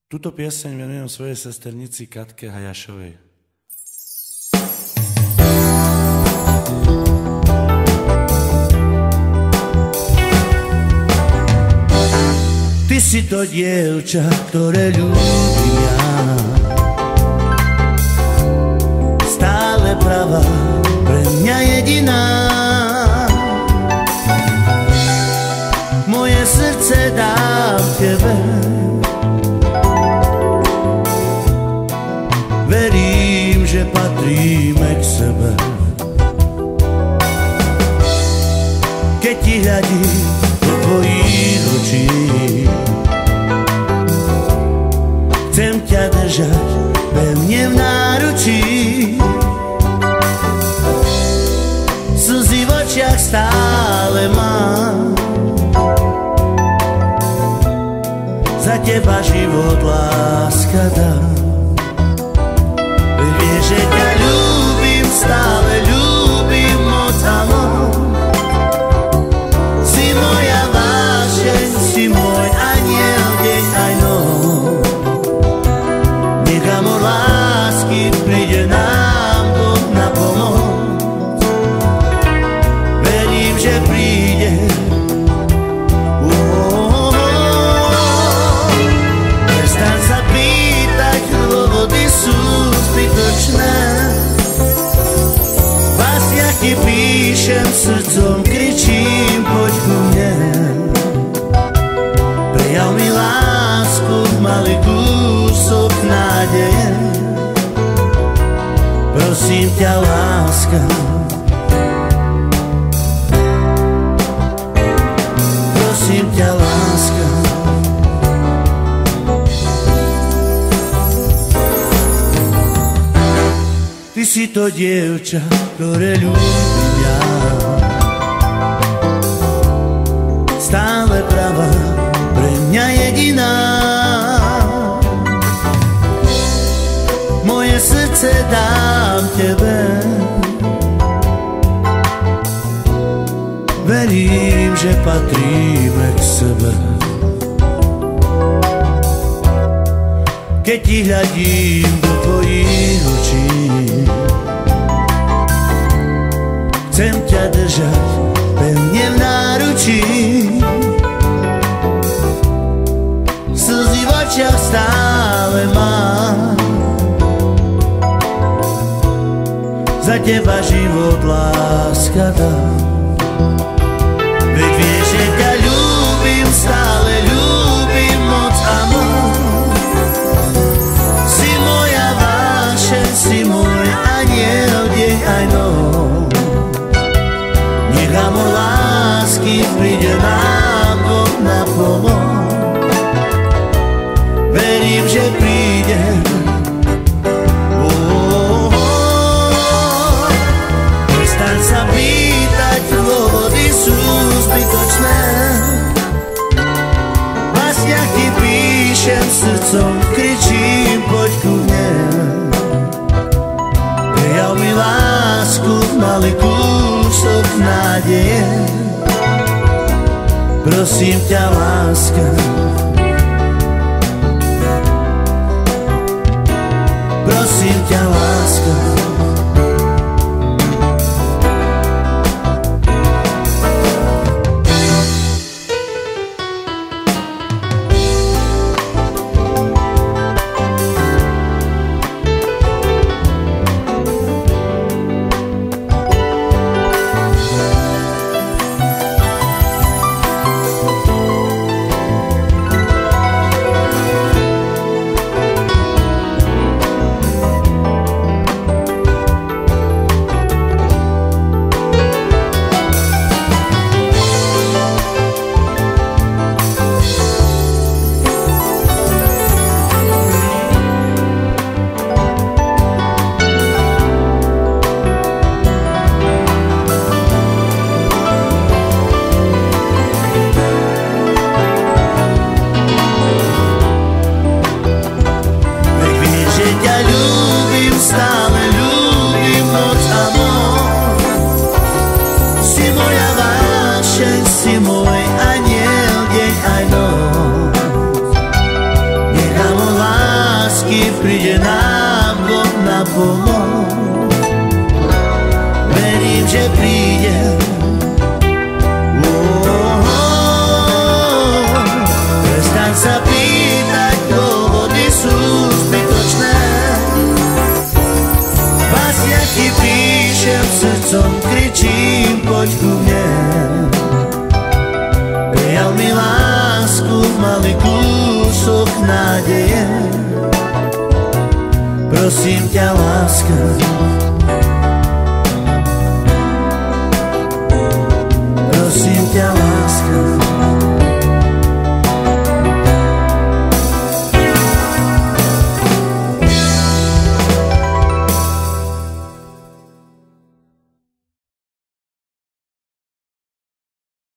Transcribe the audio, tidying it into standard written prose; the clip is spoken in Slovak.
Túto pieseň venujem svojej sesternici Katke Hajašovej. Ty si to dievča, ktoré ľúbim ja. Stále pravá, pre mňa jediná. Moje srdce dám tebe. Verím, že patríme k sebe. Keď ti hľadím do tvojich očí, chcem ťa držať pevne v náručí. Slzy v očiach stále mám. Za teba život láska dám. Vieš, že ťa ľúbim, stále ľúbim moc a moc. Si moja vášeň, si môj aniel, deň aj noc. Nechám od lásky, príde nám Boh na pomoc. Verím, že príde. Prestaň sa pýtať, dôvody sú zbytočné. Básniach ti píšem, srdcom kričím, poď ku mne. Prejav mi lásku, malý kúsok nádeje. Prosím ťa, láska. Prosím ťa, láska. Ty si to dievča, ktoré ľúbim ja. Stále pravá, pre mňa jediná. Moje srdce dám tebe. Verím, že patríme k sebe. Keď ti hľadím do tvojich očí, chcem ťa držať pevne v náručí. Slzy v očiach stále mám. Za teba život láska dám. Veď vieš, že ťa ľúbim, stále ľúbim moc a moc. Si moja vášeň, si môj aniel, deň aj noc. Nechám od lásky, príde nám Boh na pomoc. Verím, že príde. Prestaň sa pýtať, dôvody sú zbytočné. V básniach ti píšem, srdcom kričím, poď ku mne. Prejav mi lásku, malý kúsok nádeje. Prosím ťa, láska. Prosím ťa, láska. príde nám Boh na pomoc. Verím, že príde. Prestaň sa pýtať, dôvody sú zbytočné. Básnia ti píšem, srdcom kričím, poď ku mne. Prijal mi lásku, malý kúsok nádeje. Prosím ťa, láska, prosím ťa, láska.